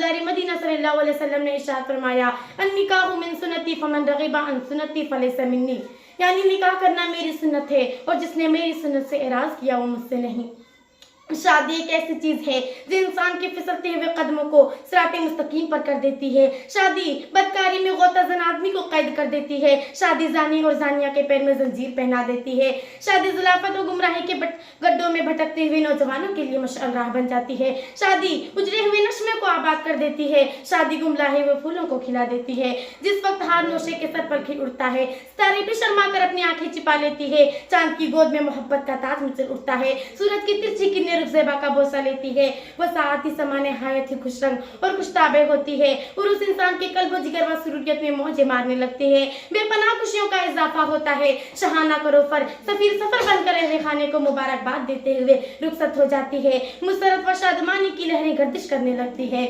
बाजारी मदीना सल्लल्लाहु अलैहि वसल्लम ने इरशाद फरमाया, अन्निकाहु मिन सुन्नती फमन रगिबा अन सुन्नती फलैसा मिन्नी, यानी निकाह करना मेरी सुन्नत है और जिसने मेरी सुन्नत से एराज किया वो मुझसे नहीं। शादी एक ऐसी चीज है जो इंसान के फिसलते हुए कदमों को सिराते मुस्तकीम पर कर देती है। शादी बदकारी में गोताजन आदमी को कैद कर देती है। शादी जानी और जानिया के पैर में जंजीर पहना देती है। शादी जुलाफत और गुमराही के गड्ढों में भटकते हुए नौजवानों के लिए मशअल राह बन जाती है। शादी उजड़े हुए नश्मे को आबाद कर देती है। शादी गुमराहे हुए फूलों को खिला देती है। जिस वक्त हार नौशे के सर पर खिल उठता है, सितारे भी शर्मा कर अपनी आंखें छिपा लेती है। चांद की गोद में मोहब्बत का ताज मचल उठता है। सूरज की तिरछी किरणें ज़ेबा का बोसा लेती है। वह साथ ही समा नहायत ही खुश रंग और खुशताबे होती है और उस इंसान के कल्ब जिगर व सुरूरियत में मौजें मारने लगती है। बेपनाह खुशियों का इजाफा होता है। शहाना करोफर सफीर सफर बनकर अहले खाने को मुबारकबाद देते हुए रुखसत हो जाती है। मुसरत व शादमानी की लहरें गर्दिश करने लगती है।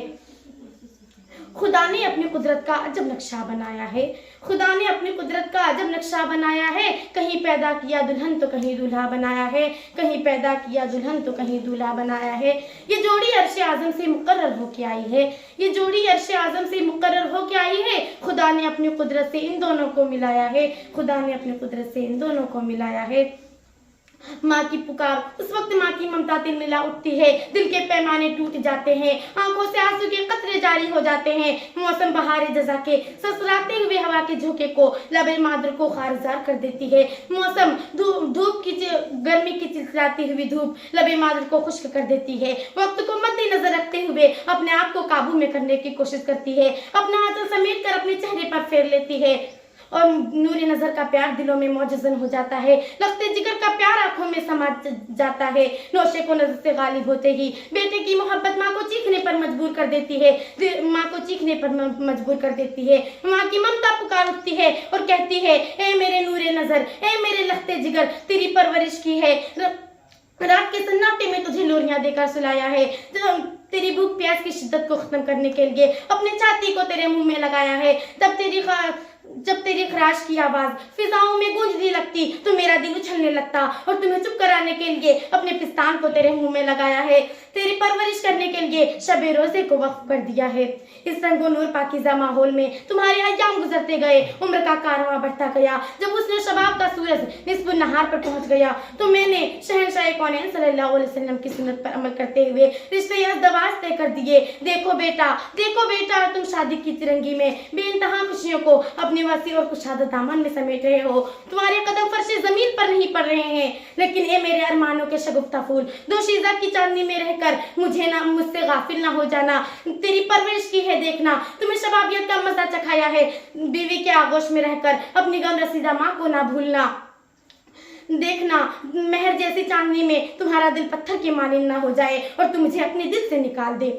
खुदा ने अपनी कुदरत का अजब नक्शा बनाया है। खुदा ने अपनी कुदरत का अजब नक्शा बनाया है। कहीं पैदा किया दुल्हन तो कहीं दूल्हा बनाया है। कहीं पैदा किया दुल्हन तो कहीं दूल्हा बनाया है। ये जोड़ी अर्श आजम से मुकर्रर होके आई है। ये जोड़ी अर्श आजम से मुकर्रर होके आई है। खुदा ने अपनी कुदरत से इन दोनों को मिलाया है। खुदा ने अपनी कुदरत से इन दोनों को मिलाया है। माँ की पुकार, उस वक्त माँ की ममता तिलमिला उठती है। दिल के पैमाने टूट जाते हैं। आंखों से आंसू के कतरे जारी हो जाते हैं। मौसम बहार जजा के ससुराते हुए हवा के झोंके को लबे मादर को खारजार कर देती है। मौसम धूप की गर्मी की चिलचिलाती हुई धूप लबे मादर को खुश्क कर देती है। वक्त को मद्देनजर रखते हुए अपने आप को काबू में करने की कोशिश करती है। अपना आंचल समेट कर अपने चेहरे पर फेर लेती है और नूरे नजर का प्यार दिलों में मौजज़न हो जाता है। लखते जिगर का प्यार आंखों में समा जाता है। नौशे को नजर से गालिब होते ही बेटे की मोहब्बत माँ को चीखने पर मजबूर कर देती है। माँ को चीखने पर मजबूर कर देती है। माँ की ममता पुकार उठती है और कहती है, ए मेरे नूरे नजर, ए मेरे लखते जिगर, तेरी परवरिश की है। रात के सन्नाटे में तुझे लोरियां देकर सुलाया है। तेरी भूख प्यास की शिद्दत को खत्म करने के लिए अपने छाती को तेरे मुंह में लगाया है। जब तेरी खराश की आवाज फिजाओं में गूंजने लगती तो मेरा दिल उछलने लगता और तुम्हें चुप कराने के लिए अपने पिस्तान को तेरे मुंह में लगाया है। तेरी परवरिश करने के लिए शबे रोजे को वक्फ कर दिया है। इस रंगो नूर पाकीज़ा माहौल में तुम्हारे अय्याम गुजरते गए। उम्र का कारवां बढ़ता गया। जब उसने शबाब का सूरज निस्फ़ नहार पर पहुंच गया तो मैंने शहंशाह कौनैन सल्लल्लाहु अलैहि वसल्लम की सुन्नत पर अमल करते हुए रिश्ते अज़दवाज तय कर दिए। देखो बेटा, तुम शादी की तिरंगी में बेइंतहा खुशियों को अपने वसी और कुशादा दामन में समेट रहे हो। तुम्हारे कदम फर्शे जमीन पर नहीं पड़ रहे हैं, लेकिन ए मेरे अरमानों के शगुफ्ता फूल, दोशीज़ा की चांदनी में रहकर मुझसे गाफिल ना हो जाना। तेरी परवरिश की है देखना, तुम्हें शबाबियत का मजा चखाया है। बीवी के आगोश में रहकर अपनी गम रसीदा माँ को ना भूलना। देखना महर जैसी चांदनी में तुम्हारा दिल पत्थर के मानिंद ना हो जाए और तुम मुझे अपने दिल से निकाल दे।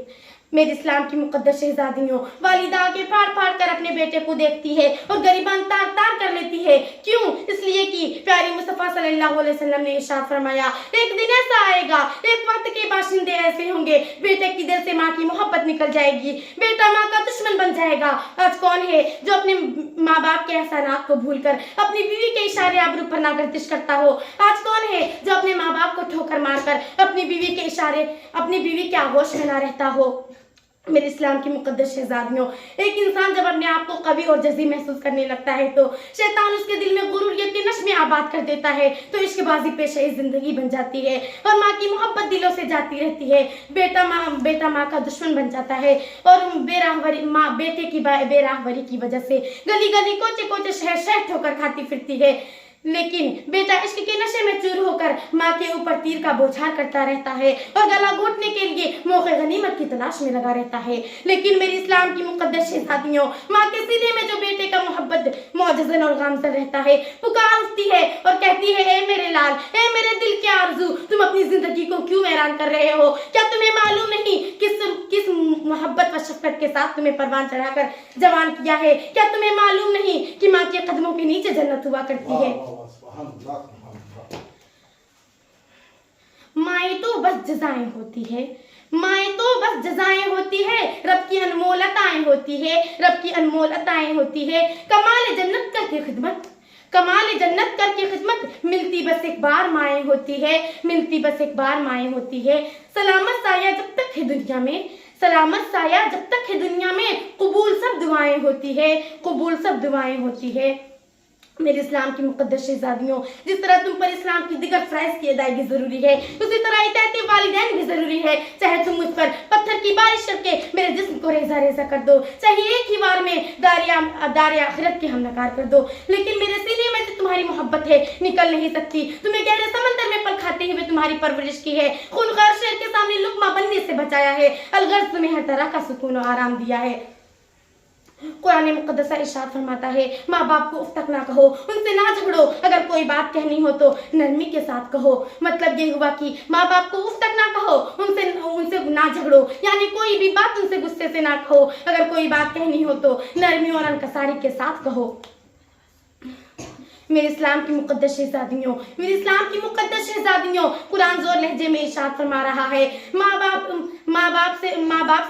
मेरे इस्लाम की मुकद्दस शहजादियों, वालिदा के फाड़ फाड़ कर अपने बेटे को देखती है और गरीबान तार तार कर लेती है। क्यों? इसलिए कि प्यारी मुस्तफा सल्लल्लाहु अलैहि वसल्लम ने इरशाद फरमाया, एक दिन ऐसा आएगा, एक वक्त के बाशिंदे ऐसे होंगे, बेटे की दिल से माँ की मोहब्बत निकल जाएगी, बेटा माँ का दुश्मन बन जाएगा। आज कौन है जो अपने माँ बाप के एहसानात को भूलकर अपनी बीवी के इशारे आबरू पर नागर्दिश करता हो? आज कौन है जो अपने माँ बाप को ठोकर मारकर अपनी बीवी के आगोश में ना रहता हो? मेरे इस्लाम की मुकद्दस शहजादियों, एक इंसान जब अपने आप को कवि और जज़ी महसूस करने लगता है तो शैतान उसके दिल में गुरूरियत के नश्मे आबाद कर देता है, तो इश्कबाजी पेशे जिंदगी बन जाती है और माँ की मोहब्बत दिलों से जाती रहती है। बेटा माँ का दुश्मन बन जाता है और बेटे की बेराहवरी की वजह से गली गली कोचे कोचे शहर शहर ठोकर खाती फिरती है। लेकिन बेटा इश्क के नशे में चूर होकर माँ के ऊपर तीर का बौछार करता रहता है और गला घोटने के लिए मौके गनीमत की तलाश में लगा रहता है। लेकिन मेरी इस्लाम की मुकद्दस शहजादियों, माँ के सीने में जो बेटे का मोहब्बत मौजज़न और गामज़न रहता है, पुकार उठती है और कहती है, ए मेरे लाल, ए मेरे दिल के आरज़ू, तुम अपनी जिंदगी को क्यों हैरान कर रहे हो? क्या तुम्हें मालूम नहीं किस मोहब्बत व शफ़क़त के साथ तुम्हें परवान चढ़ाकर जवान किया है? क्या तुम्हें मालूम नहीं कि माँ के कदमों के नीचे जन्नत हुआ करती है? माएँ तो बस जज़ाएं होती है, माएँ तो बस जज़ाएं होती है, रब की अनमोल अताएं होती है, रब की अनमोल अताएं होती है। कमाल जन्नत करके खिदमत मिलती बस एक बार माएँ होती है, मिलती बस एक बार माएँ होती है। सलामत साया जब तक है दुनिया में, सलामत साया जब तक है दुनिया में, कबूल सब दुआएं होती है, कबूल सब दुआएं होती है। मेरे इस्लाम की मुकद्दस शहजादियों, जिस तरह तुम पर इस्लाम की दिगर फराइज की अदायगी जरूरी है, उसी तरह इताअत वालिदैन भी जरूरी है। चाहे तुम मुझ पर पत्थर की बारिश करके मेरे जिस्म को रेजा रेजा कर दो, चाहे एक ही बार में दारे आखिरत की हम नकार कर दो, लेकिन मेरे सीने में जो तुम्हारी मोहब्बत है निकल नहीं सकती। तुम्हें गहरे समंदर में पल खाते हुए तुम्हारी परवरिश की है, खूनखार शेर के सामने लुकमा बनने से बचाया है, अलगर्ज तुम्हें हर तरह का सुकून और आराम दिया है। कुरान मुकद्दस इरशाद फरमाता है, माँ बाप को उफ तक ना कहो, उनसे ना झगड़ो, अगर कोई बात कहनी हो तो नरमी के साथ कहो। मतलब ये हुआ कि माँ बाप को उफ तक ना कहो, उनसे ना झगड़ो, यानी कोई भी बात उनसे गुस्से से ना कहो, अगर कोई बात कहनी हो तो नरमी और अनकसारी के साथ कहो। मेरे इस्लाम की मुकद्दस शहजादियों, मेरे इस्लाम की मुकद्दस शहजादियों, कुरान जोर लहजे में इरशाद फरमा रहा है, माँ बाप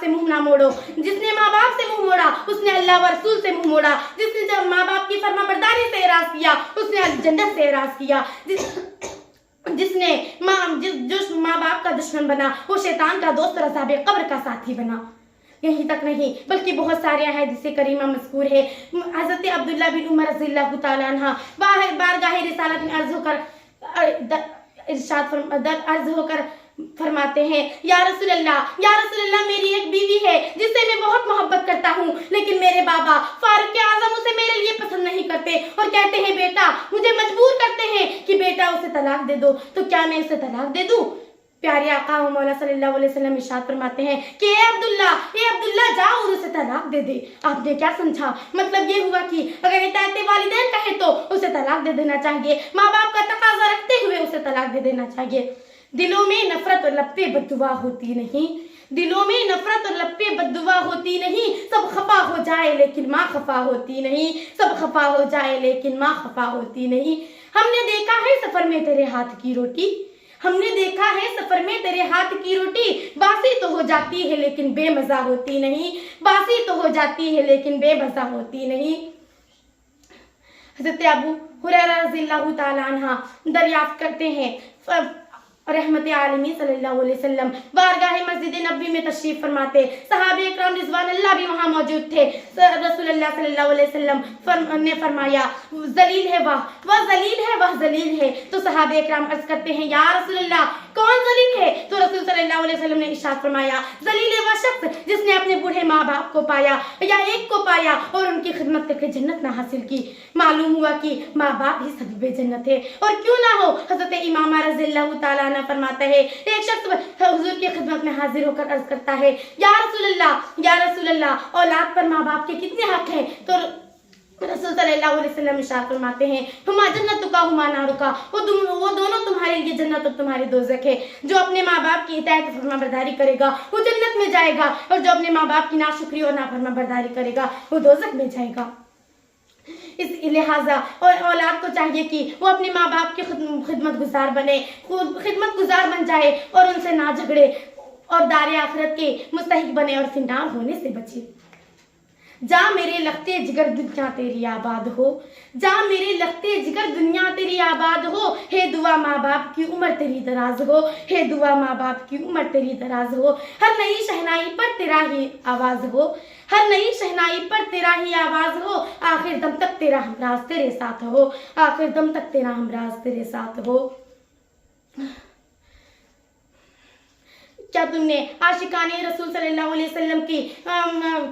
से मुंह ना मोड़ो। जिसने माँ बाप से मुंह मोड़ा उसने अल्लाह व रसूल से मुंह मोड़ा। जिसने जब माँ बाप की फरमाबरदारी से एराज किया उसने जन्नत से एराज किया। जो माँ बाप का दुश्मन बना वो शैतान का दोस्त और अज़ाब कब्र का साथी बना। यहीं तक नहीं बल्कि बहुत सारे हदीस करीमा मज़कूर है। हज़रत अब्दुल्ला बिन उमर रज़ियल्लाहु ताला अन्हा बारगाह रिसालत में अर्ज होकर फरमाते हैं, या रसूल अल्लाह, मेरी एक बीवी है जिससे मैं बहुत मोहब्बत करता हूँ, लेकिन मेरे बाबा फारूक आज़म उसे मेरे लिए पसंद नहीं करते और कहते हैं बेटा, मुझे मजबूर करते हैं कि बेटा उसे तलाक दे दो, तो क्या मैं उसे तलाक दे दूँ? प्यारे आका मौला सल्लल्लाहु अलैहि वसल्लम इरशाद फरमाते हैं कि ए अब्दुल्ला जाओ और उसे तलाक दे दे। आपने क्या समझा? मतलब ये हुआ कि अगर इताअत वालिदैन कहे तो उसे तलाक दे देना चाहिए, माँ बाप का तकाजा रखते हुए उसे तलाक दे देना चाहिए। दिलों में नफरत और लपे बद्दुआ होती नहीं, दिलों में नफरत और लपे बद्दुआ होती नहीं, सब खफा हो जाए लेकिन माँ खफा होती नहीं, सब खफा हो जाए लेकिन माँ खफा होती नहीं। हमने देखा है सफर में तेरे हाथ की रोटी, हमने देखा है सफर में तेरे हाथ की रोटी, बासी तो हो जाती है लेकिन बेमजा होती नहीं, बासी तो हो जाती है लेकिन बेमजा होती नहीं। हज़रत अबू हुरैरा रज़ियल्लाहु ताला अन्हा दरियाफ्त करते हैं, रहमत आलमीन सल्लल्लाहु अलैहि वसल्लम बारगाह मस्जिद नबवी में तशरीफ फरमाते, सहाबे इकराम रिज़वान अल्लाह भी वहाँ मौजूद थे। रसूलुल्लाह सल्लल्लाहु अलैहि वसल्लम ने फरमाया, जलील है वह जलील है, वह जलील है। तो सहाबे इकराम अर्ज करते हैं, या रसूलल्लाह कौन जलील है? तो रसूल सल्लल्लाहु अलैहि वसल्लम ने इरशाद फरमाया, जलील है वह शख्स जिसने अपने बूढ़े माँ बाप को पाया या एक को पाया और उनकी खिदमत करके जन्नत ना हासिल की। मालूम हुआ कि माँ बाप ही सबबे जन्नत है, और क्यों ना हो। हज़रत इमामा रज़ियल्लाहु ताला फरमाता है, एक शख्स हुजूर की खिदमत में हाजिर होकर अर्ज करता है, या रसूल अल्लाह औलाद पर माँ बाप के कितने हक हैं? तो रसूल सल्लल्लाहु अलैहि वसल्लम इरशाद फरमाते हैं, हुमा जन्नतुका हुमा नारुका, वो दोनों तुम्हारे लिए जन्नत और तुम्हारी दोज़ख है। जो अपने माँ बाप की इताअत फरमाबरदारी करेगा वो जन्नत में जाएगा, और जो अपने माँ बाप की नाशुक्री और नाफरमाबरदारी करेगा वो दोज़ख में जाएगा। इस लिहाजा और औलाद को चाहिए कि वो अपने माँ बाप की खिदमत गुजार बने, खिदमत गुजार बन जाए और उनसे ना झगड़े और दारे आखिरत के मुस्तहिक बने और फिनार होने से बचे। जा मेरे लगते जिगर दुनिया तेरी आबाद हो, जा मेरे लगते जिगर दुनिया तेरी आबाद हो, हे दुआ माँ बाप की उम्र तेरी दराज हो, हे दुआ माँ बाप की उम्र तेरी दराज हो। हर नई शहनाई पर तेरा ही आवाज हो, हर नई शहनाई पर तेरा ही आवाज हो, आखिर दम तक तेरा हमराज तेरे साथ हो, आखिर दम तक तेरा हमराज तेरे साथ हो। क्या तुमने आशिकाने रसूल सल्लल्लाहु अलैहि वसल्लम की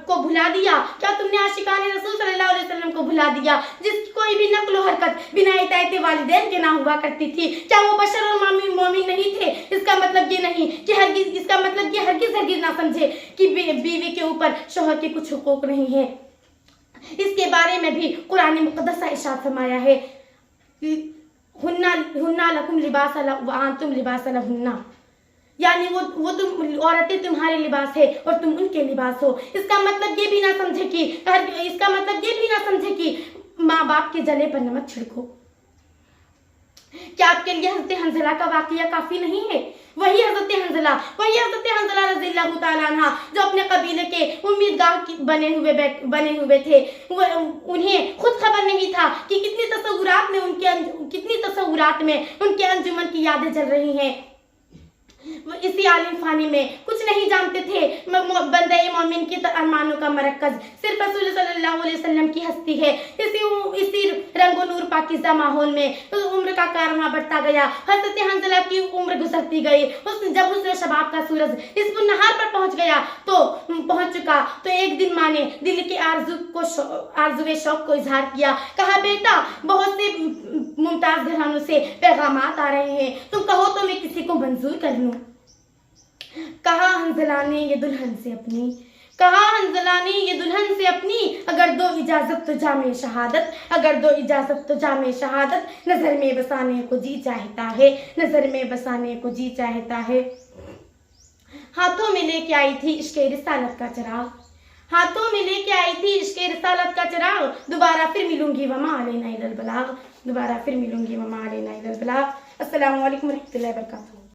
को भुला दिया? क्या तुमने आशिकाने रसूल सल्लल्लाहु अलैहि वसल्लम को भुला दिया, जिसकी कोई भी नक्ल हरकत बिना इताअत वालिदैन के ना हुआ करती थी? क्या वो बशर और मोमिन नहीं थे? इसका मतलब ये नहीं कि हरगिज ना समझे कि बीवी के ऊपर शोहर के कुछ हुकूक नहीं है। इसके बारे में भी कुरान मुक़द्दस इरशाद फरमाया है, हुन्ना लकुम लिबास व अंतुम लिबास लहुन्ना, यानी वो तुम औरतें तुम्हारे लिबास है और तुम उनके लिबास हो। इसका मतलब ये भी ना समझे कि माँ बाप के जले पर नमक छिड़को। क्या आपके लिए हज़रत हंज़ला का वाक़या काफी नहीं है? वही हज़रत हंज़ला रज़ियल्लाहु ताला अन्हा जो अपने कबीले के उम्मीदगार बने हुए थे, उन्हें खुद खबर नहीं था कि कितनी तसव्वुरात में उनके अंजुमन की यादें जल रही हैं। वो इसी आलिम फानी में कुछ नहीं जानते थे। बंदे मोमिन की अरमानों का मरकज सिर्फ रसूल सल्लल्लाहु अलैहि वसल्लम की हस्ती है। इसी रंगो नूर पाकिज़ा माहौल में तो उम्र का कारवां बढ़ता गया। हज़रत हंज़ला की उम्र गुजरती गई। जब उसने शबाब का सूरज इस नहार पर पहुंच चुका तो एक दिन माँ ने दिल की आरज़ुए शौक को इजहार किया। कहा, बेटा बहुत से मुमताज घरानों से पैगामात आ रहे हैं, तुम कहो तो मैं किसी को मंजूर कर लूं। कहा हंज़ला ने ये दुल्हन से अपनी, अगर दो इजाजत तो जामे शहादत, अगर दो इजाजत तो जामे शहादत, नजर में बसाने को जी चाहता है, नजर में बसाने को जी चाहता है। हाथों में लेके आई थी इश्क़े रिसालत का चिराग, हाथों में लेके आई थी इश्क़े रिसालत का चिराग, दोबारा फिर मिलूंगी वमा अलैना इल्लल बलाग, दोबारा फिर मिलूंगी वमा अलैना इल्लल बलाग। अस्सलामु अलैकुम व रहमतुल्लाहि व बरकातुहू।